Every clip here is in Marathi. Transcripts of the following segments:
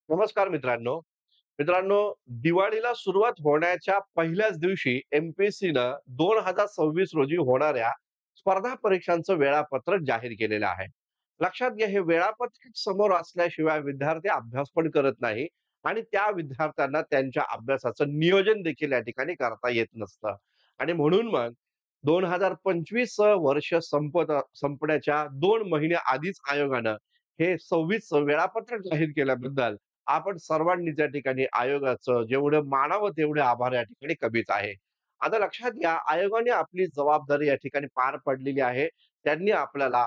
नमस्कार मित्रांनो. मित्रांनो, दिवाळीला सुरुवात होण्याच्या पहिल्याच दिवशी एम-पी-एस-सीनं 2026 रोजी होणाऱ्या स्पर्धा परीक्षांचं वेळापत्रक जाहीर केलेलं आहे. लक्षात घ्या, हे वेळापत्रक समोर असल्याशिवाय विद्यार्थी अभ्यास पण करत नाही आणि त्या विद्यार्थ्यांना त्यांच्या अभ्यासाचं नियोजन देखील या ठिकाणी करता येत नसतं. आणि म्हणून मग 2025 वर्ष संपण्याच्या 2 महिने आधीच आयोगानं हे 26 वेळापत्रक जाहीर केल्याबद्दल आपण सर्वांनी त्या ठिकाणी आयोगाचं जेवढं मानावं तेवढे आभार या ठिकाणी कमीच आहे. आता लक्षात घ्या, आयोगाने आपली जबाबदारी या ठिकाणी पार पडलेली आहे. त्यांनी आपल्याला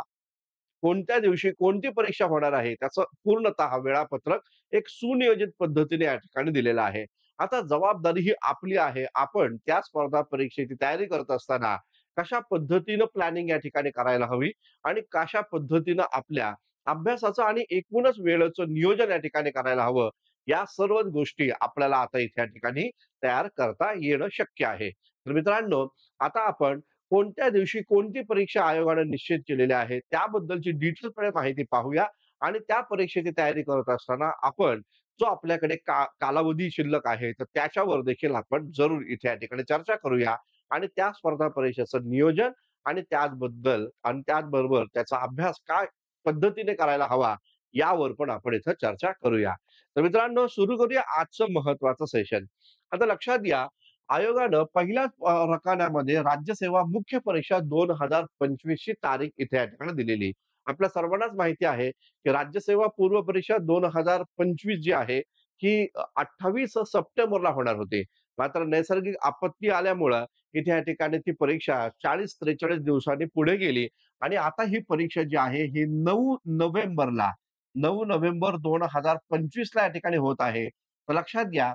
कोणत्या दिवशी कोणती परीक्षा होणार आहे त्याचं पूर्णतः वेळापत्रक एक सुनियोजित पद्धतीने या ठिकाणी दिलेलं आहे. आता जबाबदारी ही आपली आहे. आपण त्या स्पर्धा परीक्षेची तयारी करत असताना कशा पद्धतीनं प्लॅनिंग या ठिकाणी करायला हवी आणि कशा पद्धतीनं आपल्या अभ्यासाचं आणि एकूणच वेळेचं नियोजन या ठिकाणी करायला हवं. या सर्वच गोष्टी आपल्याला आता इथे या ठिकाणी तयार करता येणं शक्य आहे. तर मित्रांनो, आता आपण कोणत्या दिवशी कोणती परीक्षा आयोगाने निश्चित केलेली आहे त्याबद्दलची डिटेलपणे माहिती पाहूया आणि त्या परीक्षेची तयारी करत असताना आपण जो आपल्याकडे कालावधी शिल्लक आहे तर त्याच्यावर देखील आपण जरूर इथे या ठिकाणी चर्चा करूया आणि त्या स्पर्धा परीक्षेचं नियोजन आणि त्याचबद्दल आणि त्याचबरोबर त्याचा अभ्यास काय पद्धतीने करायला हवा यावर पण आपण इथं चर्चा करूया. तर मित्रांनो, सुरू करूया आजचं महत्वाचं सेशन. आता लक्षात घ्या, आयोगानं पहिल्याच रकान्यामध्ये राज्यसेवा मुख्य परीक्षा 2025 ची तारीख इथे या ठिकाणी दिलेली. आपल्या सर्वांनाच माहिती आहे, की राज्यसेवा पूर्व परीक्षा 2025 जी आहे, ही 28 सप्टेंबरला होणार होती. मात्र नैसर्गिक आपत्ती आल्यामुळं इथे या ठिकाणी ती परीक्षा 40-43 दिवसांनी पुढे गेली आणि आता ही परीक्षा जी आहे, ही 9 नोव्हेंबर 2025 ला या ठिकाणी होत आहे. तर लक्षात घ्या,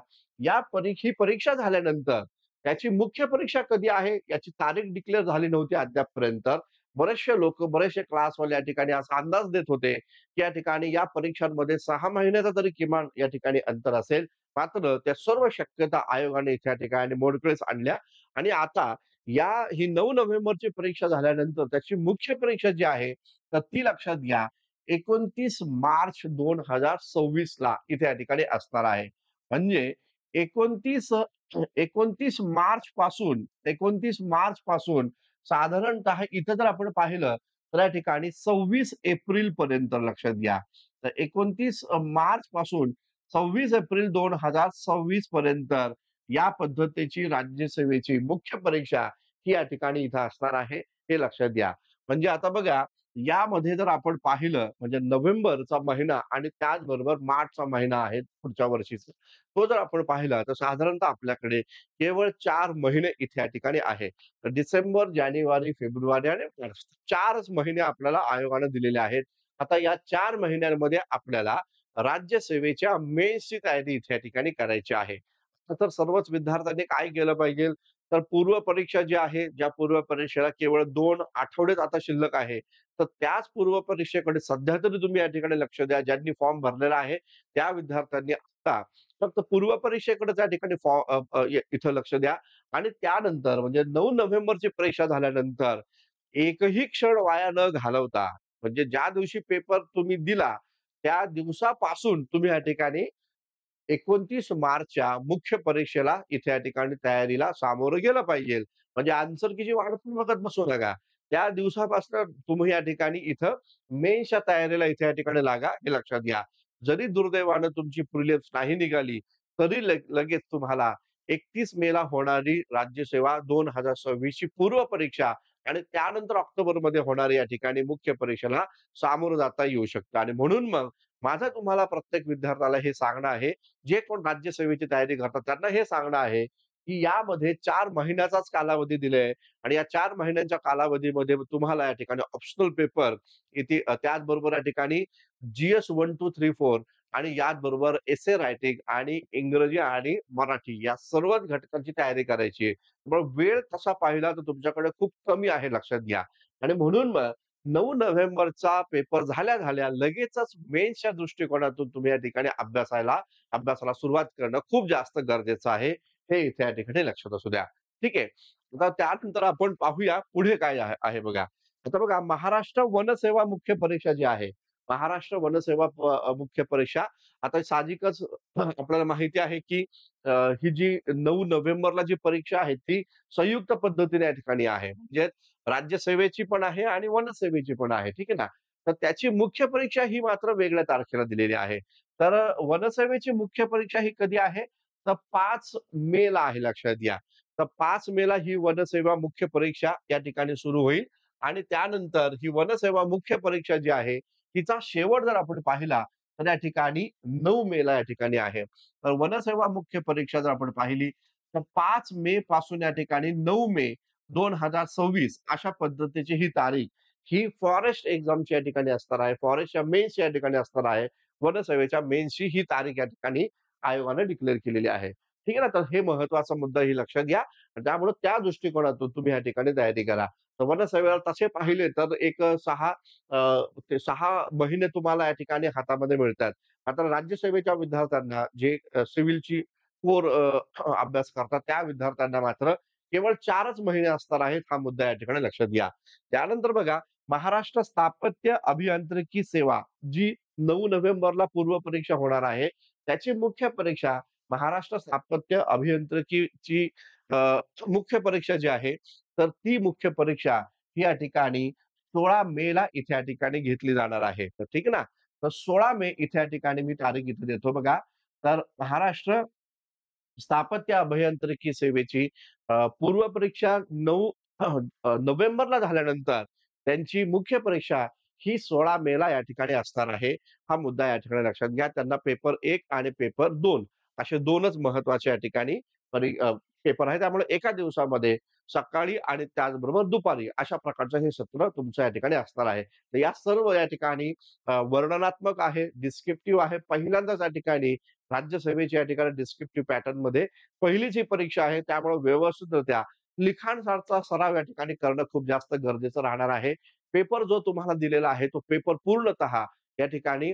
ही परीक्षा झाल्यानंतर त्याची मुख्य परीक्षा कधी आहे याची तारीख डिक्लेअर झाली नव्हती अद्यापपर्यंत. बरेचसे लोक, बरेचसे क्लासवाले या ठिकाणी असा अंदाज देत होते, की या ठिकाणी या परीक्षांमध्ये 6 महिन्याचा तरी किमान या ठिकाणी अंतर असेल. मात्र त्या सर्व शक्यता आयोगाने त्या ठिकाणी मोडकळीस आणल्या आणि आता ही 9 नोव्हेंबरची परीक्षा झाल्यानंतर त्याची मुख्य परीक्षा जी आहे, तर ती लक्षात घ्या 29 मार्च 2026 ला इथे या ठिकाणी असणार आहे. म्हणजे 29 29 मार्च पासून साधारणतः इथं जर आपण पाहिलं तर या ठिकाणी 26 एप्रिल पर्यंत लक्षात घ्या. तर 29 मार्च पासून 26 एप्रिल 2026 पर्यंत या पद्धतीची राज्यसेवेची मुख्य परीक्षा ही या ठिकाणी इथं असणार आहे, हे लक्षात घ्या. म्हणजे आता बघा, यामध्ये जर आपण पाहिलं म्हणजे नोव्हेंबरचा महिना आणि त्याचबरोबर मार्चचा महिना आहे पुढच्या वर्षीचा. तो जर आपण पाहिला तर साधारणतः आपल्याकडे केवळ 4 महिने इथे या ठिकाणी आहे. तर डिसेंबर, जानेवारी, फेब्रुवारी आणि मार्च 4च महिने आपल्याला आयोगाने दिलेले आहेत. आता या 4 महिन्यांमध्ये आपल्याला राज्यसेवेच्या मेन्सची तयारी इथे या ठिकाणी करायची आहे. तर सर्वच विद्यार्थ्यांनी काय केलं पाहिजे? तर पूर्व परीक्षा जी आहे, ज्या पूर्व परीक्षेला केवळ 2 आठवडेच आता शिल्लक आहे. तर त्याच पूर्व परीक्षेकडे सध्या तरी तुम्ही या ठिकाणी लक्ष द्या. ज्यांनी फॉर्म भरलेला आहे, त्या विद्यार्थ्यांनी आता फक्त पूर्व परीक्षेकडे त्या ठिकाणी इथं लक्ष द्या आणि त्यानंतर म्हणजे 9 नोव्हेंबरची परीक्षा झाल्यानंतर एकही क्षण वाया न घालवता म्हणजे ज्या दिवशी पेपर तुम्ही दिला, त्या दिवसापासून तुम्ही या ठिकाणी 29 मार्चच्या मुख्य परीक्षेला इथे या ठिकाणी तयारीला सामोरं गेलं पाहिजे. म्हणजे आन्सर कीची वाट पण बघत बसू नका. त्या दिवसापासून तुम्ही या ठिकाणी इथं मेन्सच्या तयारीला इथे या ठिकाणी लागा, हे लक्षात घ्या. जरी दुर्दैवानं तुमची प्रिलिम्स नाही निघाली, तरी लगेच तुम्हाला 31 मेला होणारी राज्यसेवा 2026 ची पूर्व परीक्षा आणि त्यानंतर ऑक्टोबरमध्ये होणारी या ठिकाणी मुख्य परीक्षेला सामोरं जाता येऊ शकतं आणि म्हणून मग माझं तुम्हाला प्रत्येक विद्यार्थ्याला हे सांगणं आहे, जे कोण राज्यसेवेची तयारी करतात त्यांना हे सांगणं आहे, की यामध्ये 4 महिन्याचाच कालावधी दिलाय आणि या 4 महिन्यांच्या कालावधीमध्ये तुम्हाला या ठिकाणी ऑप्शनल पेपर इथे त्याचबरोबर या ठिकाणी जी-एस 1, 2, 3, 4 आणि याचबरोबर एसे रायटिंग आणि इंग्रजी आणि मराठी या सर्वच घटकांची तयारी करायची आहे. त्यामुळे वेळ तसा पाहिला तर तुमच्याकडे खूप कमी आहे लक्षात घ्या आणि म्हणून मग 9 नोव्हेंबरचा पेपर झाल्या-झाल्या लगेचच मेन्सच्या दृष्टिकोनातून तुम्ही या ठिकाणी अभ्यासाला सुरुवात करणं खूप जास्त गरजेचं आहे. हे इथे या ठिकाणी लक्षात असू द्या. ठीक आहे. आता त्यानंतर आपण पाहूया पुढे काय आहे आहे बघा. आता बघा महाराष्ट्र वन सेवा मुख्य परीक्षा जी आहे. महाराष्ट्र वनसेवा मुख्य परीक्षा. आता साहजिकच आपल्याला माहिती आहे, की अ, ही जी 9 नोव्हेंबरला जी परीक्षा आहे, ती संयुक्त पद्धतीने या ठिकाणी आहे. म्हणजे राज्यसेवेची पण आहे आणि वनसेवेची पण आहे. ठीक आहे ना? तर त्याची मुख्य परीक्षा ही मात्र वेगळ्या तारखेला दिलेली आहे. तर वनसेवेची मुख्य परीक्षा ही कधी आहे? तर 5 मेला आहे लक्षात घ्या. तर 5 मेला ही वनसेवा मुख्य परीक्षा या ठिकाणी सुरू होईल आणि त्यानंतर ही वनसेवा मुख्य परीक्षा जी आहे, तिचा शेवट जर आपण पाहिला, तर या ठिकाणी 9 मेला या ठिकाणी आहे. तर वनसेवा मुख्य परीक्षा जर आपण पाहिली, तर 5 मे पासून या ठिकाणी 9 मे 2026 अशा पद्धतीची ही तारीख, ही फॉरेस्ट एक्झामची या ठिकाणी असणार आहे. फॉरेस्टच्या मेन्स या ठिकाणी असणार आहे. वनसेवेच्या मेन्सची ही तारीख या ठिकाणी आयोगाने डिक्लेअर केलेली आहे. ठीक आहे ना? तर हे महत्त्वाचा मुद्दा ही लक्षात घ्या. त्यामुळे त्या दृष्टिकोनातून तुम्ही या ठिकाणी तयारी करा. तर वनसेवेला तसे पाहिले तर एक 6 ते 6 महिने तुम्हाला या ठिकाणी हातामध्ये मिळतात. मात्र राज्यसेवेच्या विद्यार्थ्यांना जे सिव्हिलची कोर अभ्यास करतात त्या विद्यार्थ्यांना मात्र केवळ 4च महिने असणार आहेत. हा मुद्दा या ठिकाणी लक्षात घ्या. त्यानंतर बघा महाराष्ट्र स्थापत्य अभियांत्रिकी सेवा जी 9 नोव्हेंबरला पूर्व परीक्षा होणार आहे. त्याची मुख्य परीक्षा महाराष्ट्र स्थापत्य अभियांत्रिकीची अ, मुख्य परीक्षा जी आहे, तर ती मुख्य परीक्षा ही या ठिकाणी 16 मेला इथे या ठिकाणी घेतली जाणार आहे. तर ठीक आहे ना? तर 16 मे इथे या ठिकाणी मी तारीख इथे देतो बघा. तर महाराष्ट्र स्थापत्य अभियांत्रिकी सेवेची पूर्व परीक्षा 9 नोव्हेंबरला झाल्यानंतर त्यांची मुख्य परीक्षा ही 16 मेला या ठिकाणी असणार आहे. हा मुद्दा या ठिकाणी लक्षात घ्या. त्यांना पेपर 1 आणि पेपर 2 असे 2च महत्त्वाचे या ठिकाणी पेपर आहेत. त्यामुळे एका दिवसामध्ये सकाळी आणि त्याचबरोबर दुपारी अशा प्रकारचं हे सत्र तुमचं या ठिकाणी असणार आहे. तर या सर्व या ठिकाणी वर्णनात्मक आहे, डिस्क्रिप्टिव्ह आहे. पहिल्यांदाच या ठिकाणी राज्यसेवेची या ठिकाणी डिस्क्रिप्टिव्ह पॅटर्नमध्ये पहिलीच ही परीक्षा आहे. त्यामुळे व्यवस्थितरित्या लिखाणाचा सराव या ठिकाणी करणं खूप जास्त गरजेचं राहणार आहे. पेपर जो तुम्हाला दिलेला आहे, तो पेपर पूर्णतः या ठिकाणी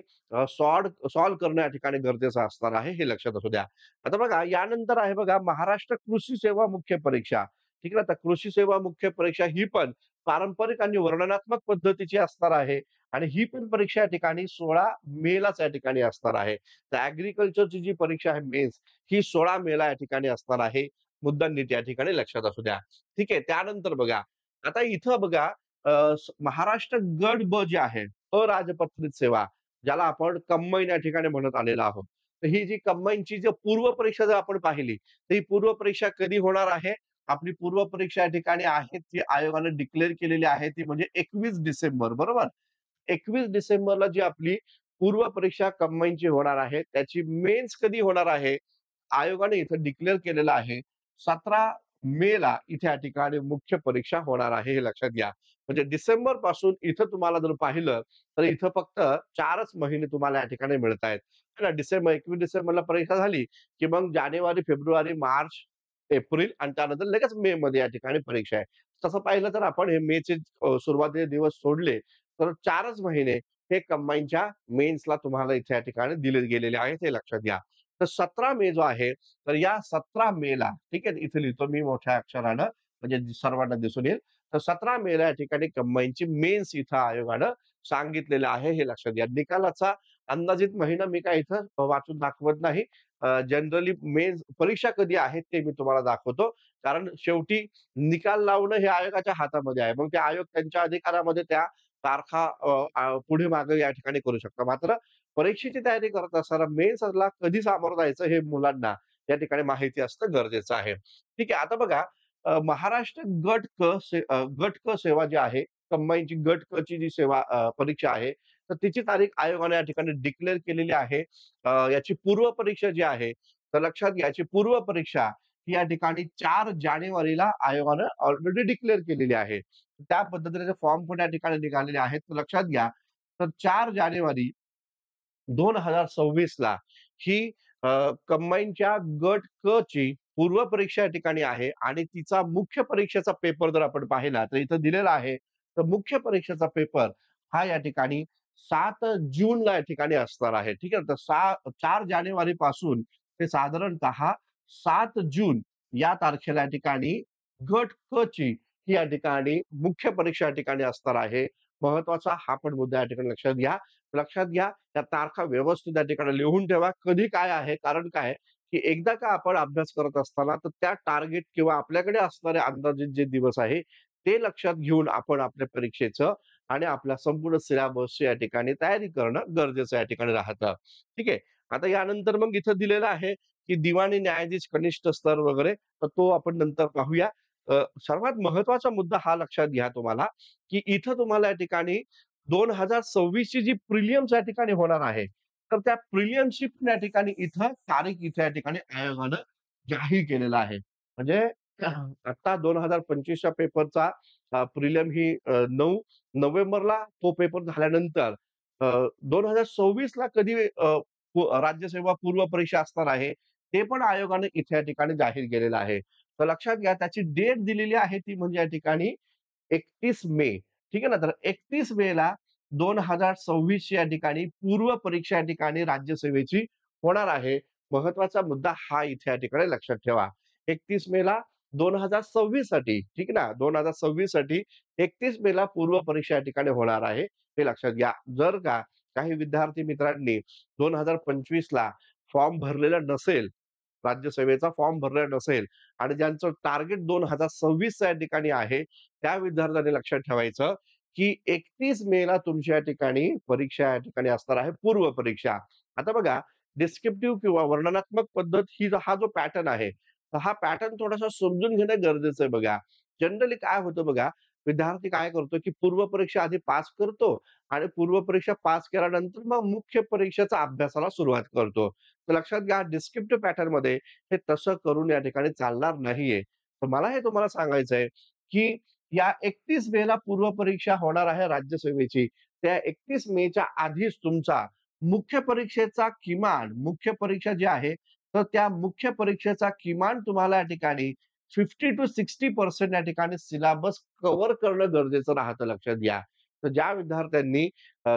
सॉल्व्ह करणं या ठिकाणी गरजेचं असणार आहे, हे लक्षात असू द्या. आता बघा यानंतर आहे बघा महाराष्ट्र कृषी सेवा मुख्य परीक्षा. ठीक आहे ना? तर कृषी सेवा मुख्य परीक्षा ही पण पारंपरिक आणि वर्णनात्मक पद्धतीची असणार आहे आणि ही पण परीक्षा या ठिकाणी 16 मेलाच या ठिकाणी असणार आहे. तर ॲग्रीकल्चरची जी परीक्षा आहे मेन्स ही 16 मेला या ठिकाणी असणार आहे. मुद्दा नीट या ठिकाणी लक्षात असू द्या. ठीक आहे. त्यानंतर बघा, आता इथं बघा महाराष्ट्र गट ब जे आहे, अराजपत्रित सेवा, ज्याला आपण कंबाईन या ठिकाणी म्हणत आलेलो आहोत. तर ही जी कंबाईनची जी पूर्व परीक्षा जर आपण पाहिली, तर ही पूर्व परीक्षा कधी होणार आहे? आपली पूर्व परीक्षा या ठिकाणी आहे ती आयोगाने डिक्लेअर केलेली आहे ती म्हणजे 21 डिसेंबर बरोबर? 21 डिसेंबरला जी आपली पूर्व परीक्षा कंबाईनची होणार आहे, त्याची मेन्स कधी होणार आहे? आयोगाने इथं डिक्लेअर केलेलं आहे 17 मेला इथे या ठिकाणी मुख्य परीक्षा होणार आहे, हे लक्षात घ्या. म्हणजे डिसेंबर पासून इथं तुम्हाला जर पाहिलं, तर इथं फक्त 4च महिने तुम्हाला या ठिकाणी मिळतायत. है ना? 21 डिसेंबरला परीक्षा झाली, की मग जानेवारी, फेब्रुवारी, मार्च, एप्रिल आणि त्यानंतर लगेच मे मध्ये या ठिकाणी परीक्षा आहे. तसं पाहिलं तर आपण हे मेचे सुरुवातीचे दिवस सोडले, तर 4च महिने हे कंबाईनच्या मेन्सला तुम्हाला इथे या ठिकाणी दिले गेलेले आहेत, हे लक्षात घ्या. तर 17 मे जो आहे, तर या 17 मेला ठीक आहे, इथे लिहितो मी मोठ्या अक्षरानं म्हणजे सर्वांना दिसून येईल. तर 17 मेला या ठिकाणी कंबाईनची मेन्स इथं आयोगानं सांगितलेलं आहे, हे लक्षात घ्या. निकालाचा अंदाजित महिना मी काय इथं वाचून दाखवत नाही. जनरली मेन्स परीक्षा कधी आहे ते मी तुम्हाला दाखवतो. कारण शेवटी निकाल लावणं हे आयोगाच्या हातामध्ये आहे. मग ते आयोग त्यांच्या अधिकारामध्ये त्या तारखा पुढे-मागे या ठिकाणी करू शकतात. मात्र परीक्षेची तयारी करत असताना मेन्सला कधी सामोरं जायचं हे मुलांना या ठिकाणी माहिती असणं गरजेचं आहे. ठीक आहे. आता बघा महाराष्ट्र गट क सेवा जी आहे, कंबाईनची गट क ची जी सेवा परीक्षा आहे, तर तिची तारीख आयोगाने या ठिकाणी डिक्लेअर केलेली आहे. याची पूर्व परीक्षा जी आहे, तर लक्षात घ्या याची पूर्व परीक्षा ही या ठिकाणी 4 जानेवारीला आयोगानं ऑलरेडी डिक्लेअर केलेली आहे. त्या पद्धतीने फॉर्म पण या ठिकाणी निघालेले आहेत. तर लक्षात घ्या, तर 4 जानेवारी 2026 ला ही कंबाईनच्या गट क ची पूर्व परीक्षा या ठिकाणी आहे आणि तिचा मुख्य परीक्षेचा पेपर जर आपण पाहिला तर इथं दिलेला आहे. तर मुख्य परीक्षेचा पेपर हा या ठिकाणी 7 जूनला या ठिकाणी असणार आहे. ठीक आहे. तर 4 जानेवारी पासून ते साधारणतः 7 जून या तारखेला या ठिकाणी गट क ची ही या ठिकाणी मुख्य परीक्षा या ठिकाणी असणार आहे. महत्वाचा हा पण मुद्दा या ठिकाणी लक्षात घ्या. लक्षात घ्या, त्या तारखा व्यवस्थित त्या ठिकाणी लिहून ठेवा. कधी काय आहे, कारण काय आहे, की एकदा का आपण अभ्यास करत असताना तर त्या टार्गेट किंवा आपल्याकडे असणारे अंदाजित जे दिवस आहे, ते लक्षात घेऊन आपण आपल्या परीक्षेचं आणि आपल्या संपूर्ण सिलेबसची या ठिकाणी तयारी करणं गरजेचं या ठिकाणी राहतं. ठीक आहे. आता यानंतर मग इथं दिलेलं आहे, की दिवाणी न्यायाधीश कनिष्ठ स्तर वगैरे, तर तो आपण नंतर पाहूया. सर्वात महत्त्वाचा मुद्दा हा लक्षात घ्या तुम्हाला, की इथं तुम्हाला या ठिकाणी 2026 ची जी प्रिलिम्स या ठिकाणी होणार आहे, तर त्या प्रिलिम्सची पण या ठिकाणी इथं तारीख इथे या ठिकाणी आयोगानं जाहीर केलेला आहे. म्हणजे आता 2025 च्या पेपरचा प्रिलिम ही 9 नोव्हेंबरला तो पेपर झाल्यानंतर 2026 ला कधी राज्यसेवा पूर्व परीक्षा असणार आहे, ते पण आयोगाने इथे या ठिकाणी जाहीर केलेलं आहे. तर लक्षात घ्या त्याची डेट दिलेली आहे ती म्हणजे या ठिकाणी 31 मे. ठीक आहे ना. तर 31 मेला 2026 या ठिकाणी पूर्व परीक्षा या ठिकाणी राज्यसेवेची होणार आहे. महत्वाचा मुद्दा हा इथे या ठिकाणी लक्षात ठेवा. 31 मेला 2026 साठी ठीक आहे ना. 2026 साठी 31 मेला पूर्व परीक्षा या ठिकाणी होणार आहे. हे लक्षात घ्या. जर का काही विद्यार्थी मित्रांनी 2025 ला फॉर्म भरलेला नसेल, राज्यसेवेचा फॉर्म भरलेला नसेल आणि ज्यांचं टार्गेट 2026 या ठिकाणी आहे, त्या विद्यार्थ्यांनी लक्षात ठेवायचं, की 31 मेला तुमच्या या ठिकाणी परीक्षा या ठिकाणी असणार आहे, पूर्व परीक्षा. आता बघा डिस्क्रिप्टिव्ह किंवा वर्णनात्मक पद्धत हा जो पॅटर्न आहे, तर हा पॅटर्न थोडासा समजून घेणं गरजेचं आहे बघा. जनरली काय होतं बघा, विद्यार्थी काय करतो, की पूर्व परीक्षा आधी पास करतो आणि पूर्व परीक्षा पास केल्यानंतर मग मुख्य परीक्षेचा अभ्यासाला सुरुवात करतो. तर लक्षात घ्या डिस्क्रिप्टिव्ह पॅटर्नमध्ये हे तसं करून या ठिकाणी चालणार नाहीये. तर मला हे तुम्हाला सांगायचंय, की या 31 मेला पूर्व परीक्षा होणार आहे राज्यसेवेची. त्या 31 मेच्या आधीच तुमचा मुख्य परीक्षेचा किमान मुख्य परीक्षा जी आहे, तर त्या मुख्य परीक्षेचा किमान तुम्हाला या ठिकाणी 50% to 60% या ठिकाणी सिलेबस कव्हर करणं गरजेचं राहतं लक्षात घ्या. तर ज्या विद्यार्थ्यांनी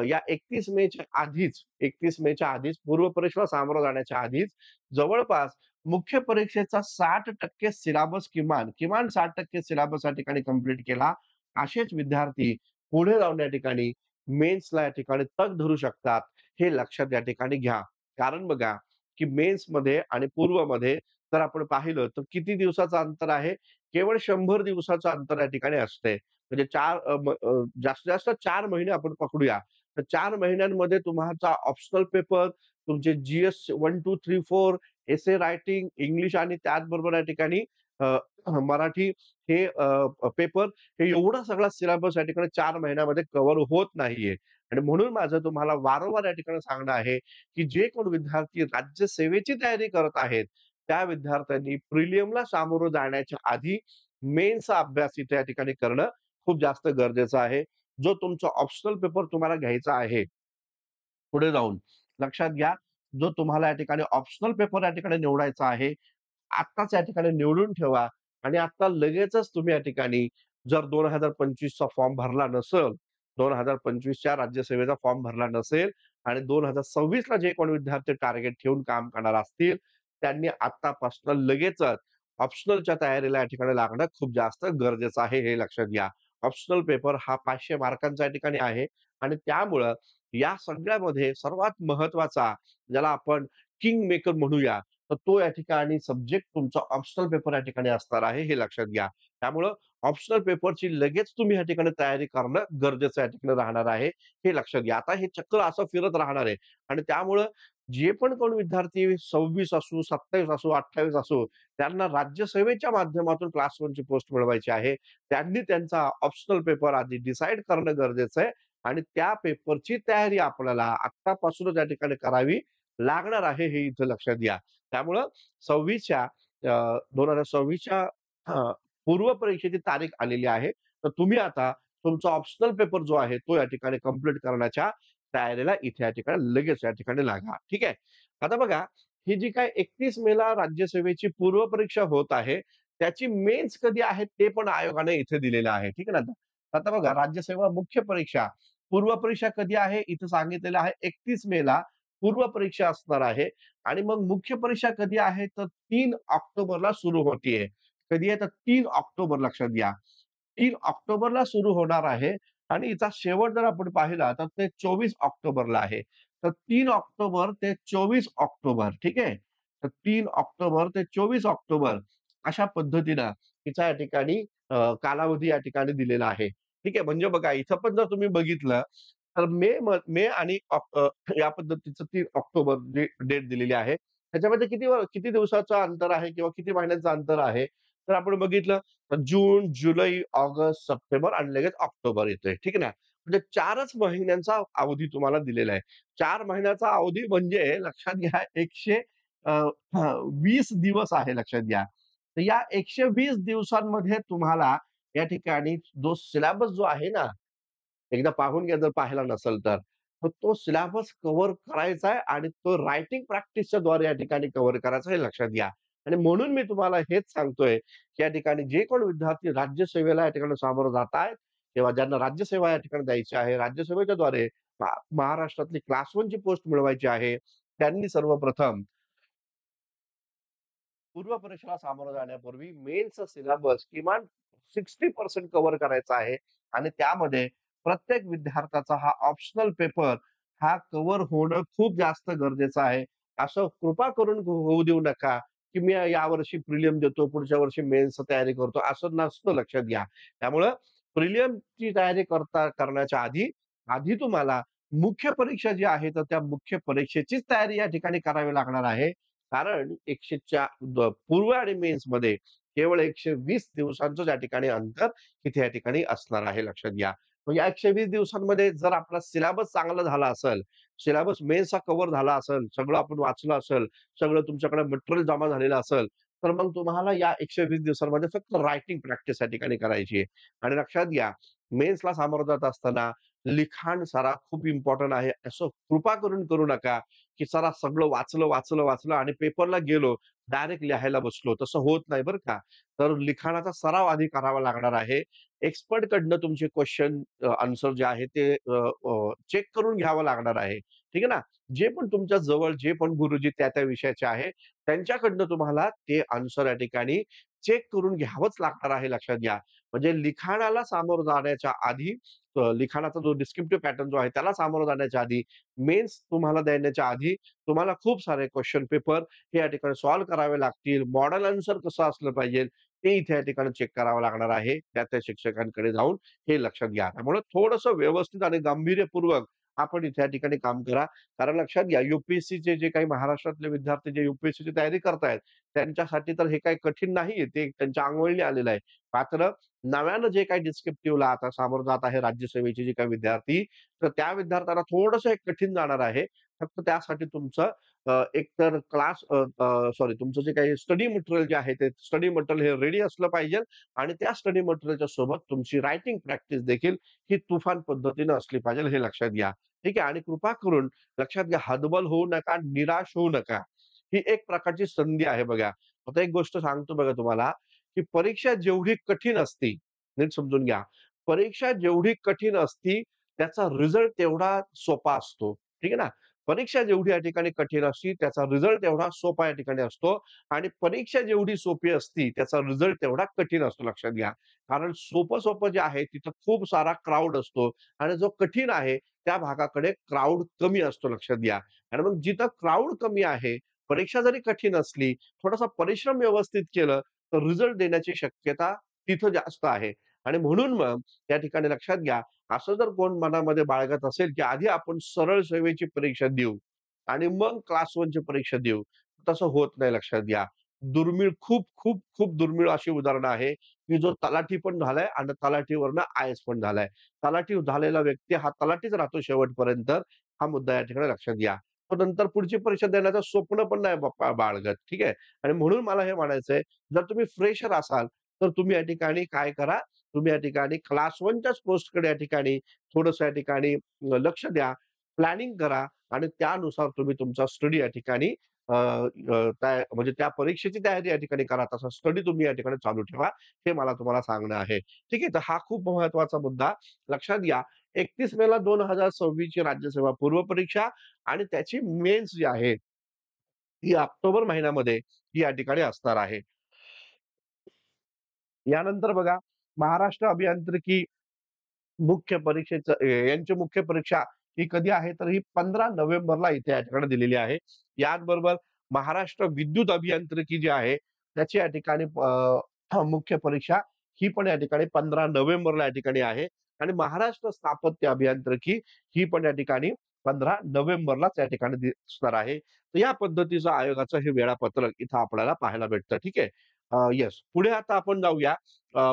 या 31 मेच्या आधीच पूर्व परीक्षेला सामोरं जाण्याच्या आधीच जवळपास मुख्य परीक्षेचा 60% सिलेबस किमान 60% सिलेबस या ठिकाणी कंप्लीट केला. असेच विद्यार्थी पुढे जाऊन या ठिकाणी मेन्सला या ठिकाणी तग धरू शकतात. हे लक्षात या ठिकाणी घ्या. कारण बघा, की मेन्समध्ये आणि पूर्वमध्ये जर आपण पाहिलं तर किती दिवसाचं अंतर आहे? केवळ 100 दिवसाचं अंतर या ठिकाणी असते. म्हणजे जास्तीत जास्त 4 महिने आपण पकडूया. तर 4 महिन्यांमध्ये तुमचा ऑप्शनल पेपर, तुमचे जी-एस 1, 2, 3, 4 एसे रायटिंग, इंग्लिश आणि त्याचबरोबर या ठिकाणी अ, मराठी हे पेपर हे एवढा सगळा सिलेबस या ठिकाणी 4 महिन्यामध्ये कव्हर होत नाहीये. आणि म्हणून माझं तुम्हाला वारंवार या ठिकाणी सांगणं आहे, की जे कोण विद्यार्थी राज्यसेवेची तयारी करत आहेत, त्या विद्यार्थ्यांनी प्रिलियमला सामोरं जाण्याच्या आधी मेन्सचा अभ्यास इथे या ठिकाणी करणं खूप जास्त गरजेचं आहे. जो तुमचा ऑप्शनल पेपर तुम्हाला घ्यायचा आहे पुढे जाऊन, लक्षात घ्या, जो तुम्हाला या ठिकाणी ऑप्शनल पेपर या ठिकाणी निवडायचा आहे, आत्ताच या ठिकाणी निवडून ठेवा आणि आता लगेचच तुम्ही या ठिकाणी जर 2025 चा फॉर्म भरला नसेल, 2025 च्या राज्यसेवेचा फॉर्म भरला नसेल आणि 2026 ला जे कोणी विद्यार्थी टार्गेट ठेवून काम करणार असतील, त्यांनी आत्तापासून लगेचच ऑप्शनलच्या तयारीला या ठिकाणी लागणं खूप जास्त गरजेचं आहे, हे लक्षात घ्या. ऑप्शनल पेपर हा 500 मार्कांचा या ठिकाणी आहे आणि त्यामुळं या सगळ्यामध्ये सर्वात महत्वाचा ज्याला आपण किंग मेकर म्हणूया, तर तो या ठिकाणी सब्जेक्ट तुमचा ऑप्शनल पेपर या ठिकाणी असणार आहे, हे लक्षात घ्या. त्यामुळं ऑप्शनल पेपरची लगेच तुम्ही या ठिकाणी तयारी करणं गरजेचं या ठिकाणी राहणार आहे, हे लक्षात घ्या. आता हे चक्र असं फिरत राहणार आहे आणि त्यामुळं जे पण कोण विद्यार्थी 26 असो, 27 असो, 28 असो, त्यांना राज्यसेवेच्या माध्यमातून क्लास 1 ची पोस्ट मिळवायची आहे. त्यांनी त्यांचा ऑप्शनल पेपर आधी डिसाईड करणं गरजेचं आहे आणि त्या पेपरची तयारी आपल्याला आत्तापासूनच या ठिकाणी करावी लागणार आहे, हे इथं लक्षात घ्या. त्यामुळं 2026च्या पूर्व परीक्षेची तारीख आलेली आहे. तर तुम्ही आता तुमचा ऑप्शनल पेपर जो आहे, तो या ठिकाणी कंप्लीट करण्याच्या तयारीला इथे या ठिकाणी लगेच या ठिकाणी लागा. ठीक आहे. आता बघा, ही जी काही 31 मेला राज्यसेवेची पूर्व परीक्षा होत आहे, त्याची मेन्स कधी आहे ते पण आयोगाने इथे दिलेलं आहे. ठीक आहे ना. आता बघा राज्यसेवा मुख्य परीक्षा, पूर्व परीक्षा कधी आहे? इथं सांगितलेलं आहे 31 मेला पूर्व परीक्षा असणार आहे आणि मग मुख्य परीक्षा कधी आहे? तर 3 ऑक्टोबरला सुरू होतीये. कधी आहे? तर 3 ऑक्टोबर लक्षात घ्या. 3 ऑक्टोबरला सुरू होणार आहे आणि हिचा शेवट जर आपण पाहिला तर ते 24 ऑक्टोबरला आहे. तर 3 ऑक्टोबर ते 24 ऑक्टोबर ठीक आहे. तर 3 ऑक्टोबर ते 24 ऑक्टोबर अशा पद्धतीनं तिचा या ठिकाणी कालावधी या ठिकाणी दिलेला आहे. ठीक आहे. म्हणजे बघा इथं पण जर तुम्ही बघितलं तर मे आणि या पद्धतीचं 3 ऑक्टोबर डेट दिलेली आहे. त्याच्यामध्ये किती दिवसाचं अंतर आहे किंवा किती महिन्यांचं अंतर आहे? तर आपण बघितलं तर जून, जुलै, ऑगस्ट, सप्टेंबर आणि लगेच ऑक्टोबर येतोय. ठीक आहे ना. म्हणजे 4च महिन्यांचा अवधी तुम्हाला दिलेला आहे. 4 महिन्याचा अवधी म्हणजे लक्षात घ्या 120 दिवस आहे लक्षात घ्या. तर या 120 दिवसांमध्ये तुम्हाला या ठिकाणी जो सिलेबस जो आहे ना, एकदा पाहून घ्या जर पाहिला नसेल तर. तर तो सिलेबस कव्हर करायचा आहे आणि तो रायटिंग प्रॅक्टिसच्या द्वारे या ठिकाणी कव्हर करायचा हे लक्षात घ्या. आणि म्हणून मी तुम्हाला हेच सांगतोय, की या ठिकाणी जे कोण विद्यार्थी राज्यसेवेला या ठिकाणी सामोरं जात आहेत, किंवा ज्यांना राज्यसेवा या ठिकाणी द्यायची आहे, राज्यसेवेच्या द्वारे महाराष्ट्रातली क्लास 1 ची पोस्ट मिळवायची आहे, त्यांनी सर्वप्रथम पूर्व परीक्षेला सामोरं जाण्यापूर्वी मेन्सचा सिलेबस किमान 60% कव्हर करायचा आहे आणि त्यामध्ये प्रत्येक विद्यार्थ्याचा हा ऑप्शनल पेपर हा कव्हर होणं खूप जास्त गरजेचं आहे. असं कृपा करून होऊ देऊ नका, की मी यावर्षी प्रिलिम देतो, पुढच्या वर्षी मेन्सची तयारी करतो, असं नसतं लक्षात घ्या. त्यामुळं प्रिलिमची तयारी करण्याच्या आधी आधी तुम्हाला मुख्य परीक्षा जी आहे, तर त्या मुख्य परीक्षेचीच तयारी या ठिकाणी करावी लागणार आहे. कारण 100च्या पूर्व आणि मेन्समध्ये केवळ 120 दिवसांचं त्या ठिकाणी अंतर तिथे या ठिकाणी असणार आहे लक्षात घ्या. मग या 120 दिवसांमध्ये जर आपला सिलेबस चांगला झाला असेल, सिलेबस मेन्सचा कव्हर झाला असेल, सगळं आपण वाचलं असेल, सगळं तुमच्याकडे मटेरियल जमा झालेलं असेल, तर मग तुम्हाला या 120 दिवसांमध्ये फक्त रायटिंग प्रॅक्टिस या ठिकाणी करायची आहे. आणि लक्षात घ्या, मेन्सला सामोरं जात असताना लिखाण सराव खूप इम्पोर्टंट आहे. असं कृपा करून करू नका, की चला सगळं वाचलं आणि पेपरला गेलो, डायरेक्ट लिहायला बसलो. तसं होत नाही बरं का. तर लिखाणाचा सराव आधी करावा लागणार आहे. एक्सपर्ट कडनं तुमचे क्वेशन आन्सर जे आहे ते चेक करून घ्यावं लागणार आहे. ठीक आहे ना. जे पण तुमच्या जवळ जे पण गुरुजी त्या विषयाचे आहे, त्यांच्याकडनं तुम्हाला ते आन्सर या ठिकाणी चेक करून घ्यावंच लागणार आहे लक्षात घ्या. म्हणजे लिखाणाला सामोरं जाण्याच्या आधी लिखाणाचा जो डिस्क्रिप्टिव्ह पॅटर्न जो आहे त्याला सामोरं जाण्याच्या आधी, मेन्स तुम्हाला देण्याच्या आधी तुम्हाला खूप सारे क्वेश्चन पेपर हे या ठिकाणी सॉल्व्ह करावे लागतील. मॉडेल आन्सर कसं असलं पाहिजे, ते इथे या ठिकाणी चेक करावं लागणार आहे. त्या शिक्षकांकडे जाऊन हे लक्षात घ्या. त्यामुळे थोडंसं व्यवस्थित आणि गांभीर्यपूर्वक आपण इथे या ठिकाणी काम करा. कारण लक्षात घ्या, यूपीएससीचे जे काही महाराष्ट्रातले विद्यार्थी जे यूपीएससीची तयारी करतायत, त्यांच्यासाठी तर हे काही कठीण नाहीये. ते त्यांच्या अंगवळणी आलेलं आहे. मात्र नव्यानं जे काही डिस्क्रिप्टिव्हला आता सामोरं जात आहे राज्यसेवेचे जे काही विद्यार्थी, तर त्या विद्यार्थ्यांना थोडंसं हे कठीण जाणार आहे. फक्त त्यासाठी तुमचं एकतर सॉरी तुमचं जे काही स्टडी मटेरियल जे आहे, ते स्टडी मटेरियल हे रेडी असलं पाहिजे आणि त्या स्टडी मटेरियलच्या सोबत तुमची रायटिंग प्रॅक्टिस देखील ही तुफान पद्धतीनं असली पाहिजे हे लक्षात घ्या. ठीक आहे. आणि कृपा करून लक्षात घ्या, हतबल होऊ नका, निराश होऊ नका. ही एक प्रकारची संधी आहे बघा. आता एक गोष्ट सांगतो बघा तुम्हाला, की परीक्षा जेवढी कठीण असती, नीट समजून घ्या. परीक्षा जेवढी कठीण असती, त्याचा रिझल्ट तेवढा सोपा असतो. ठीक आहे ना. परीक्षा जेवढी या ठिकाणी कठीण असती, त्याचा रिझल्ट तेवढा सोपा या ठिकाणी असतो आणि परीक्षा जेवढी सोपी असती, त्याचा रिझल्ट तेवढा कठीण असतो लक्षात घ्या. कारण सोपं-सोपं जे आहे तिथं खूप सारा क्राउड असतो आणि जो कठीण आहे, त्या भागाकडे क्राउड कमी असतो लक्षात घ्या. आणि मग जिथं क्राउड कमी आहे, परीक्षा जरी कठीण असली, थोडासा परिश्रम व्यवस्थित केलं, तर रिझल्ट देण्याची शक्यता तिथं जास्त आहे. आणि म्हणून मग त्या ठिकाणी लक्षात घ्या, असं जर कोण मनामध्ये बाळगत असेल, की आधी आपण सरळ सेवेची परीक्षा देऊ आणि मग क्लास 1 ची परीक्षा देऊ. तसं होत नाही लक्षात घ्या. दुर्मिळ खूप दुर्मिळ अशी उदाहरणं आहे, की जो तलाठी पण झालाय आणि तलाठीवरनं आय-एस पण झालाय. तलाठी झालेला व्यक्ती हा तलाठीच राहतो शेवटपर्यंत. हा मुद्दा या ठिकाणी लक्षात घ्या. तो नंतर पुढची परीक्षा देण्याचं स्वप्न पण नाही बाळगत. ठीक आहे. आणि म्हणून मला हे म्हणायचंय, जर तुम्ही फ्रेशर असाल, तर तुम्ही या ठिकाणी काय करा, तुम्ही या ठिकाणी क्लास 1 च्याच पोस्टकडे या ठिकाणी थोडंसं या ठिकाणी लक्ष द्या, प्लॅनिंग करा आणि त्यानुसार तुम्ही तुमचा स्टडी या ठिकाणी म्हणजे त्या परीक्षेची तयारी या ठिकाणी करा. तसा स्टडी तुम्ही या ठिकाणी चालू ठेवा. हे मला तुम्हाला सांगणं आहे. ठीक आहे. तर हा खूप महत्त्वाचा मुद्दा लक्षात घ्या. 31 मेला 2026 ची राज्यसेवा पूर्व परीक्षा आणि त्याची मेन्स जी आहे, ही ऑक्टोबर महिन्यामध्ये ही या ठिकाणी असणार आहे. यानंतर बघा महाराष्ट्र अभियांत्रिकी मुख्य परीक्षेचं यांची मुख्य परीक्षा ही कधी आहे तर ही 15 नोव्हेंबरला इथे या ठिकाणी दिलेली आहे. याचबरोबर महाराष्ट्र विद्युत अभियांत्रिकी जी आहे त्याची या ठिकाणी मुख्य परीक्षा ही पण या ठिकाणी 15 नोव्हेंबरला या ठिकाणी आहे आणि महाराष्ट्र स्थापत्य अभियांत्रिकी ही पण या ठिकाणी 15 नोव्हेंबरलाच या ठिकाणी दिसणार आहे. तर या पद्धतीचं आयोगाचं हे वेळापत्रक इथं आपल्याला पाहायला भेटतं. ठीक आहे. येस. पुढे आता आपण जाऊया.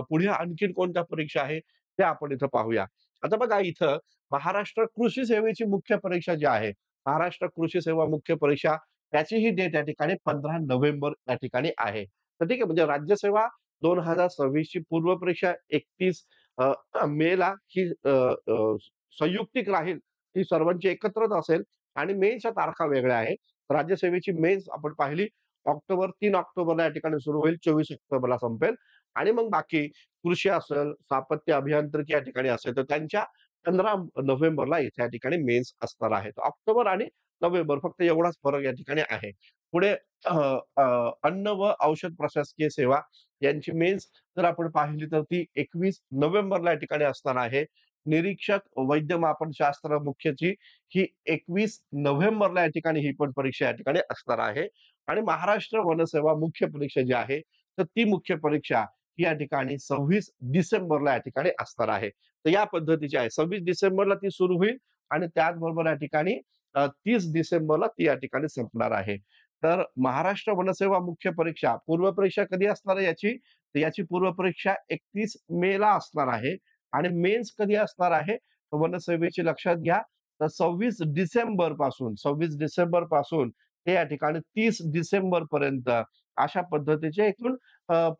पुढे आणखीन कोणत्या परीक्षा आहे त्या आपण इथं पाहूया. आता बघा इथं महाराष्ट्र कृषी सेवेची मुख्य परीक्षा जी आहे, महाराष्ट्र कृषी सेवा मुख्य परीक्षा त्याची ही डेट या ठिकाणी 15 नोव्हेंबर या ठिकाणी आहे. तर ठीक आहे म्हणजे राज्यसेवा 2026 ची पूर्व परीक्षा 31 मेला ही संयुक्तिक राहील. ती सर्वांची एकत्रच असेल आणि मेन्सच्या तारखा वेगळ्या आहेत. राज्यसेवेची मेन्स आपण पाहिली 3 ऑक्टोबरला या ठिकाणी सुरू होईल, 24 ऑक्टोबरला संपेल आणि मग बाकी कृषी असेल, स्थापत्य अभियांत्रिकी या ठिकाणी असेल, तर त्यांच्या 15 नोव्हेंबरला इथे या ठिकाणी मेन्स असणार आहेत. ऑक्टोबर आणि नोव्हेंबर फक्त एवढाच फरक या ठिकाणी आहे. पुढे अ, अ, अन्न व औषध प्रशासकीय सेवा यांची मेन्स जर आपण पाहिली तर ती 21 नोव्हेंबरला या ठिकाणी असणार आहे. निरीक्षक वैद्यमापनशास्त्र मुख्यची ही 21 नोव्हेंबरला या ठिकाणी ही पण परीक्षा या ठिकाणी असणार आहे आणि महाराष्ट्र वनसेवा मुख्य परीक्षा जी आहे, तर ती मुख्य परीक्षा ही या ठिकाणी 26 डिसेंबरला या ठिकाणी असणार आहे. तर या पद्धतीची आहे. 26 डिसेंबरला ती सुरू होईल आणि त्याचबरोबर या ठिकाणी 30 डिसेंबरला ती या ठिकाणी संपणार आहे. तर महाराष्ट्र वनसेवा मुख्य परीक्षा, पूर्व परीक्षा कधी असणार आहे याची? तर याची पूर्व परीक्षा 31 मेला असणार आहे आणि मेन्स कधी असणार आहे? तर वनसेवेची लक्षात घ्या. तर 26 डिसेंबर पासून ते या ठिकाणी 30 डिसेंबर पर्यंत अशा पद्धतीचे एकूण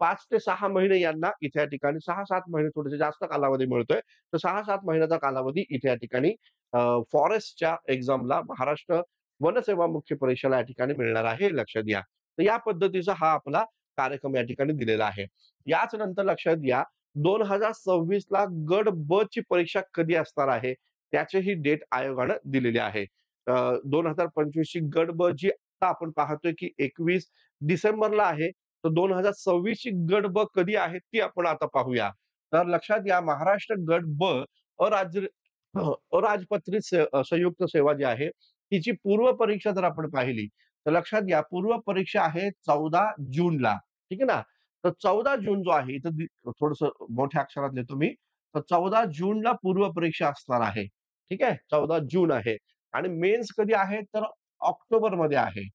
5 ते 6 महिने यांना इथे या ठिकाणी 6-7 महिने थोडेसे जास्त कालावधी मिळतोय. तर 6-7 महिन्याचा कालावधी इथे या ठिकाणी फॉरेस्टच्या एक्झामला महाराष्ट्र वनसेवा मुख्य परीक्षेला या ठिकाणी मिळणार आहे, हे लक्षात घ्या. तर या पद्धतीचा हा आपला कार्यक्रम या ठिकाणी दिलेला आहे. याच नंतर लक्षात घ्या 2026 ला गट ब ची परीक्षा कधी असणार आहे, त्याचीही डेट आयोगानं दिलेली आहे. 2025 ची गट ब जी आता आपण पाहतोय की 21 डिसेंबरला आहे. तर 2026 ची गट ब कधी आहे ती आपण आता पाहूया. तर लक्षात घ्या महाराष्ट्र गट ब अराज्य अराजपत्रित संयुक्त सेवा जी आहे, तिची पूर्व परीक्षा जर आपण पाहिली, तर लक्षात घ्या पूर्व परीक्षा आहे 14 जूनला. ठीक आहे ना? तर 14 जून जो आहे इथं थोडंसं मोठ्या अक्षरात लिहितो मी. तर 14 जूनला पूर्व परीक्षा असणार आहे. ठीक आहे? 14 जून आहे आणि मेन्स कधी आहे तर ऑक्टोबरमध्ये आहे.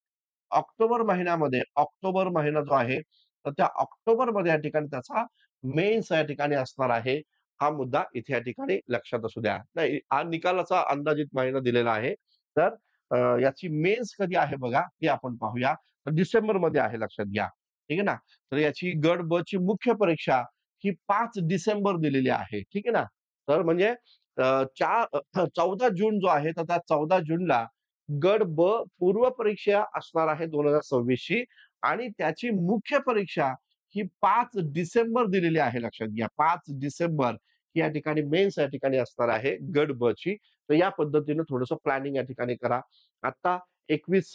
ऑक्टोबर महिना जो आहे, तर त्या ऑक्टोबरमध्ये या ठिकाणी त्याचा मेन्स या ठिकाणी असणार आहे. हा मुद्दा इथे या ठिकाणी लक्षात असू द्या. नाही हा निकालाचा अंदाजित महिना दिलेला आहे. तर याची मेन्स कधी आहे बघा, ते आपण पाहूया. तर डिसेंबरमध्ये आहे लक्षात घ्या. ठीक आहे ना? तर याची गट ब ची मुख्य परीक्षा ही 5 डिसेंबर दिलेली आहे. ठीक आहे ना? तर म्हणजे 14 जून जो आहे, तर त्या 14 जूनला गट ब पूर्व परीक्षा असणार आहे 2026 ची आणि त्याची मुख्य परीक्षा ही 5 डिसेंबर दिलेली आहे लक्षात घ्या. 5 डिसेंबर ही या ठिकाणी मेन्स या ठिकाणी असणार आहे गट ब ची. तर या पद्धतीनं थोडंसं प्लॅनिंग या ठिकाणी करा. आता 21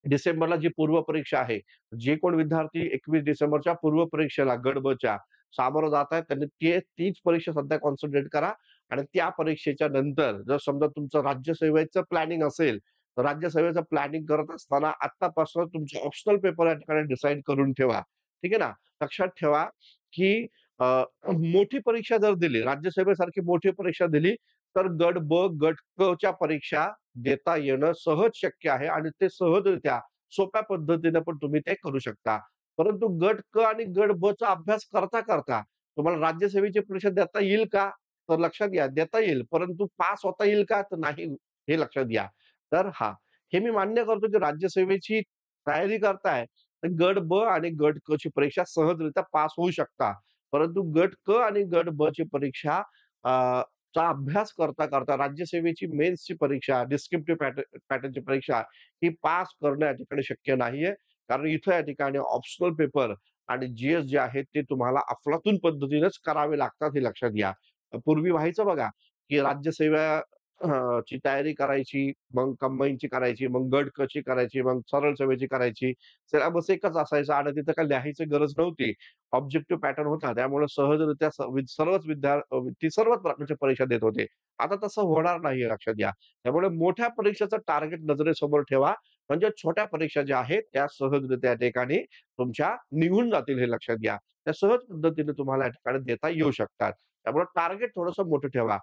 डिसेंबरला जी पूर्व परीक्षा आहे, जे कोण विद्यार्थी 21 डिसेंबरच्या पूर्व परीक्षेला गट ब च्या सामोरं जात आहेत, त्यांनी तीच परीक्षा सध्या कॉन्सन्ट्रेट करा आणि त्या परीक्षेच्या नंतर जर समजा तुमचं राज्यसेवेचं प्लॅनिंग असेल, तर राज्यसेवेचं प्लॅनिंग करत असताना आत्तापासून तुमचे ऑप्शनल पेपर या ठिकाणी डिसाईड करून ठेवा. ठीक आहे ना? लक्षात ठेवा, की मोठी परीक्षा जर दिली, राज्यसेवेसारखी मोठी परीक्षा दिली, तर गट ब, गट क च्या परीक्षा देता येणं सहज शक्य आहे आणि ते सहजरित्या सोप्या पद्धतीने पण तुम्ही ते करू शकता. परंतु गट क आणि गट ब चा अभ्यास करता तुम्हाला राज्यसेवेची परीक्षा देता येईल का? तर लक्षात घ्या देता येईल. परंतु पास होता येईल का? तर नाही, हे लक्षात घ्या. तर हां, हे मी मान्य करतो की राज्यसेवेची तयारी करताय, तर गट ब आणि गट क ची परीक्षा सहजरित्या पास होऊ शकता. परंतु गट क आणि गट ब ची परीक्षा चा अभ्यास करता राज्यसेवेची मेन्सची परीक्षा, डिस्क्रिप्टिव्ह पॅटर्नची परीक्षा ही पास करणं या ठिकाणी शक्य नाहीये. कारण इथं या ठिकाणी ऑप्शनल पेपर आणि जी जे आहेत ते तुम्हाला अफलातून पद्धतीनेच करावे लागतात हे लक्षात घ्या. पूर्वी व्हायचं बघा, की राज्यसेवा ची तयारी करायची, मग कंबाईनची करायची, मग गट क ची करायची, मग सरळ सेवेची करायची. सिलेबस एकच असायचा आणि तिथं काही लिहायची गरज नव्हती. ऑब्जेक्टिव्ह पॅटर्न होता. त्यामुळे सहजरित्या सर्वच ती सर्वच प्रकारच्या परीक्षा देत होते. आता तसं होणार नाहीये लक्षात घ्या. त्यामुळे मोठ्या परीक्षेचं टार्गेट नजरेसमोर ठेवा. म्हणजे छोट्या परीक्षा ज्या आहेत त्या सहजरित्या त्या ठिकाणी तुमच्या निघून जातील हे लक्षात घ्या. त्या सहज पद्धतीने तुम्हाला या ठिकाणी देता येऊ शकतात. त्यामुळे टार्गेट थोडंसं मोठं ठेवा.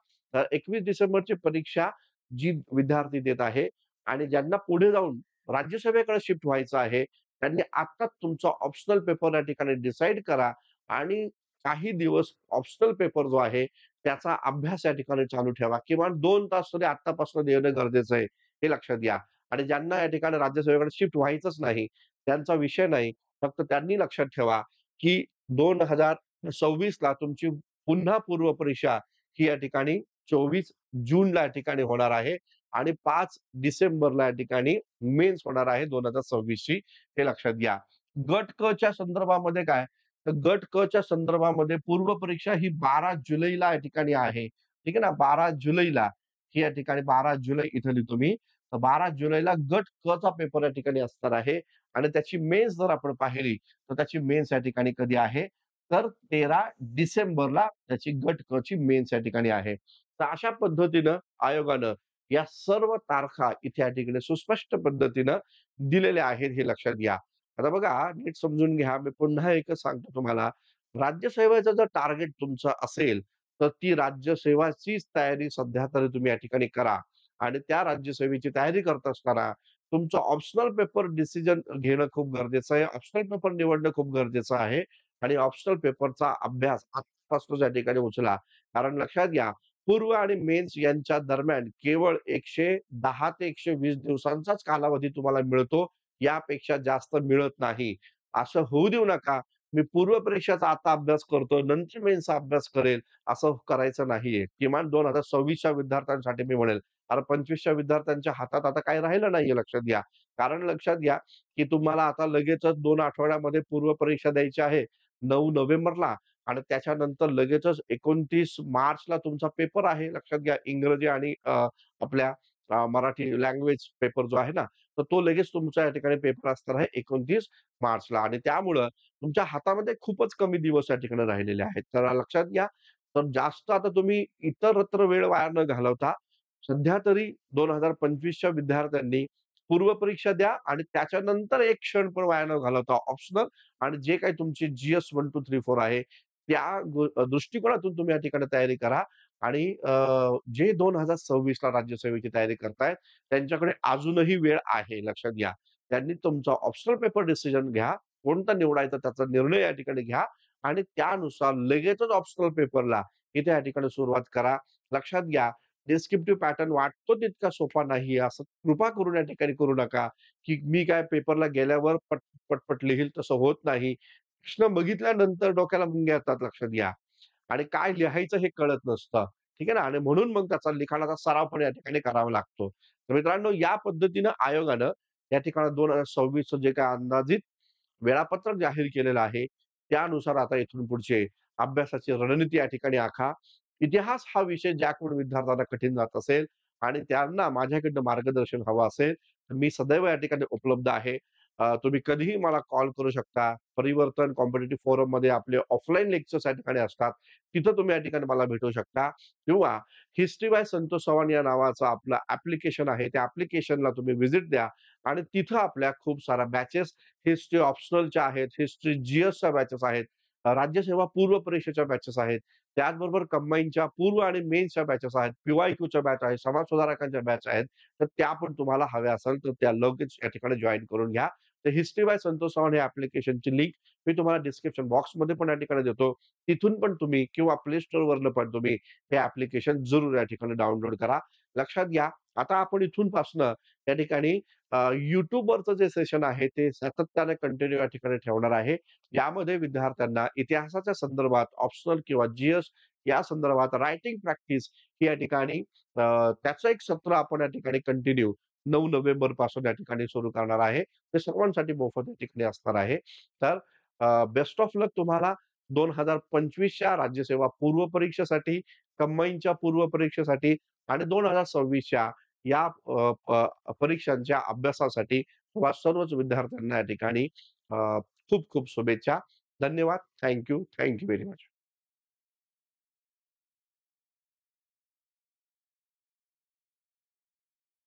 21 डिसेंबरची परीक्षा जी विद्यार्थी देत आहे आणि ज्यांना पुढे जाऊन राज्यसभेकडे शिफ्ट व्हायचं आहे, त्यांनी आत्ताच तुमचा ऑप्शनल पेपर या ठिकाणी डिसाईड करा आणि काही दिवस ऑप्शनल पेपर जो आहे, त्याचा अभ्यास या ठिकाणी चालू ठेवा. किमान 2 तास तरी आत्तापासून देणं गरजेचं आहे, हे लक्षात घ्या. आणि ज्यांना या ठिकाणी राज्यसभेकडे शिफ्ट व्हायचंच नाही, त्यांचा विषय नाही. फक्त त्यांनी लक्षात ठेवा, की 2026 ला तुमची पुन्हा पूर्वपरीक्षा ही या ठिकाणी 24 जूनला या ठिकाणी होणार आहे आणि 5 डिसेंबरला या ठिकाणी मेन्स होणार आहे 2026 ची, हे लक्षात घ्या. गट क च्या संदर्भामध्ये काय, तर गट क च्या संदर्भामध्ये पूर्वपरीक्षा ही 12 जुलैला या ठिकाणी आहे. ठीक आहे ना, 12 जुलैला ही या ठिकाणी 12 जुलै इथं लिहितो मी. तर 12 जुलैला गट क चा पेपर या ठिकाणी असणार आहे आणि त्याची मेन्स जर आपण पाहिली, तर त्याची मेन्स या ठिकाणी कधी आहे, तर 13 डिसेंबरला त्याची गट क ची मेन्स या ठिकाणी आहे. तर अशा पद्धतीनं आयोगानं या सर्व तारखा इथे या ठिकाणी सुस्पष्ट पद्धतीनं दिलेल्या आहेत हे लक्षात घ्या. आता बघा नीट समजून घ्या. मी पुन्हा एकच सांगतो तुम्हाला, राज्यसेवेचं जर टार्गेट तुमचं असेल, तर ती राज्यसेवाचीच तयारी सध्या तरी तुम्ही या ठिकाणी करा आणि त्या राज्यसेवेची तयारी करत असताना तुमचं ऑप्शनल पेपर डिसिजन घेणं खूप गरजेचं आहे. ऑप्शनल पेपर निवडणं खूप गरजेचं आहे आणि ऑप्शनल पेपरचा अभ्यास आत्तापासूनच या ठिकाणी उचला. कारण लक्षात घ्या, पूर्व आणि मेन्स यांच्या दरम्यान केवळ 110 ते 120 दिवसांचाच कालावधी तुम्हाला मिळतो. यापेक्षा जास्त मिळत नाही. असं होऊ देऊ नका. मी पूर्व परीक्षेचा आता अभ्यास करतो, नंतर मेन्सचा अभ्यास करेल, असं करायचं नाहीये. किमान 2026च्या विद्यार्थ्यांसाठी मी म्हणेल. कारण 25च्या विद्यार्थ्यांच्या हातात आता काही राहिलं नाहीये लक्षात घ्या. कारण लक्षात घ्या, की तुम्हाला आता लगेचच 2 आठवड्यामध्ये पूर्व परीक्षा द्यायची आहे. 9 नोव्हेंबरला आणि त्याच्यानंतर लगेचच 29 मार्चला तुमचा पेपर आहे. लक्षात घ्या इंग्रजी आणि आपल्या मराठी लँग्वेज पेपर जो आहे ना, तर तो लगेच तुमच्या या ठिकाणी पेपर असणार आहे 29 मार्चला आणि त्यामुळं तुमच्या हातामध्ये खूपच कमी दिवस या ठिकाणी राहिलेले आहेत. तर लक्षात घ्या. तर जास्त आता तुम्ही इतरत्र वेळ वाया न घालवता सध्या तरी 2025च्या विद्यार्थ्यांनी पूर्वपरीक्षा द्या आणि त्याच्यानंतर एक क्षण पण वाया न घालवता ऑप्शनल आणि जे काही तुमची जी-एस 1, 2, 3, 4 आहे, त्या दृष्टिकोनातून तुम्ही या ठिकाणी तयारी करा आणि जे 2026 ला राज्यसेवेची तयारी करतायत, त्यांच्याकडे अजूनही वेळ आहे लक्षात घ्या. त्यांनी तुमचा ऑप्शनल पेपर डिसिजन घ्या. कोणता निवडायचा त्याचा निर्णय या ठिकाणी घ्या आणि त्यानुसार लगेचच ऑप्शनल पेपरला इथे या ठिकाणी सुरुवात करा. लक्षात घ्या, डिस्क्रिप्टिव्ह पॅटर्न वाटतो तितका सोपा नाहीये, असं कृपा करून या ठिकाणी करू नका, की मी काय पेपरला गेल्यावर पटपट लिहील तसं होत नाही. प्रश्न बघितल्यानंतर डोक्याला मुंग्या येतात लक्षात घ्या आणि काय लिहायचं हे कळत नसतं. ठीक आहे ना? आणि म्हणून मग त्याचा लिखाणाचा सराव पण या ठिकाणी करावा लागतो. तर मित्रांनो या पद्धतीनं आयोगानं या ठिकाणी 2026 चं जे काही अंदाजित वेळापत्रक जाहीर केलेलं आहे, त्यानुसार आता इथून पुढचे अभ्यासाची रणनीती या ठिकाणी आखा. इतिहास हा विषय ज्या कोणी विद्यार्थ्यांना कठीण जात असेल आणि त्यांना माझ्याकडनं मार्गदर्शन हवं असेल, तर मी सदैव या ठिकाणी उपलब्ध आहे. तुम्ही कधीही मला कॉल करू शकता. परिवर्तन कॉम्पिटिटिव्ह फोरममध्ये आपले ऑफलाईन लेक्चर्स या ठिकाणी असतात. तिथं तुम्ही या ठिकाणी मला भेटू शकता किंवा हिस्ट्री बाय संतोष चव्हाण या नावाचं आपलं ॲप्लिकेशन आहे. त्या ॲप्लिकेशनला तुम्ही व्हिजिट द्या आणि तिथं आपल्या खूप साऱ्या बॅचेस हिस्ट्री ऑप्शनलच्या आहेत, हिस्ट्री जी-एसच्या बॅचेस आहेत, राज्यसेवा पूर्व परीक्षेच्या बॅचेस आहेत. त्याचबरोबर कंबाईनच्या पूर्व आणि मेन्सच्या बॅचेस आहेत, पी-वाय-क्यूच्या बॅच आहेत, समाज सुधारकांच्या बॅच आहेत. तर त्या पण तुम्हाला हव्या असेल तर त्या लगेच या ठिकाणी जॉइन करून घ्या. तर हिस्ट्री बाय संतोष चव्हाण या ॲप्लिकेशनची लिंक मी तुम्हाला डिस्क्रिप्शन बॉक्समध्ये पण या ठिकाणी देतो. तिथून पण तुम्ही किंवा प्ले स्टोअरवरनं पण तुम्ही हे ॲप्लिकेशन जरूर या ठिकाणी डाउनलोड करा. लक्षात घ्या, आता आपण इथून पासनं या ठिकाणी YouTubeवरचं जे सेशन आहे ते सातत्याने कंटिन्यू या ठिकाणी ठेवणार आहे. यामध्ये विद्यार्थ्यांना इतिहासाच्या संदर्भात ऑप्शनल किंवा जी-एस या संदर्भात रायटिंग प्रॅक्टिस ही या ठिकाणी त्याचं एक सत्र आपण या ठिकाणी कंटिन्यू 9 नोव्हेंबर पासून या ठिकाणी सुरू करणार आहे. ते सर्वांसाठी मोफत या ठिकाणी असणार आहे. तर बेस्ट ऑफ लक तुम्हाला 2025च्या राज्यसेवा पूर्व परीक्षेसाठी कंबाईनच्या पूर्व परीक्षेसाठी आणि 2026च्या या परीक्षांच्या अभ्यासासाठी तुम्हा सर्वच विद्यार्थ्यांना या ठिकाणी खूप खूप शुभेच्छा. धन्यवाद. Thank you. Thank you very much.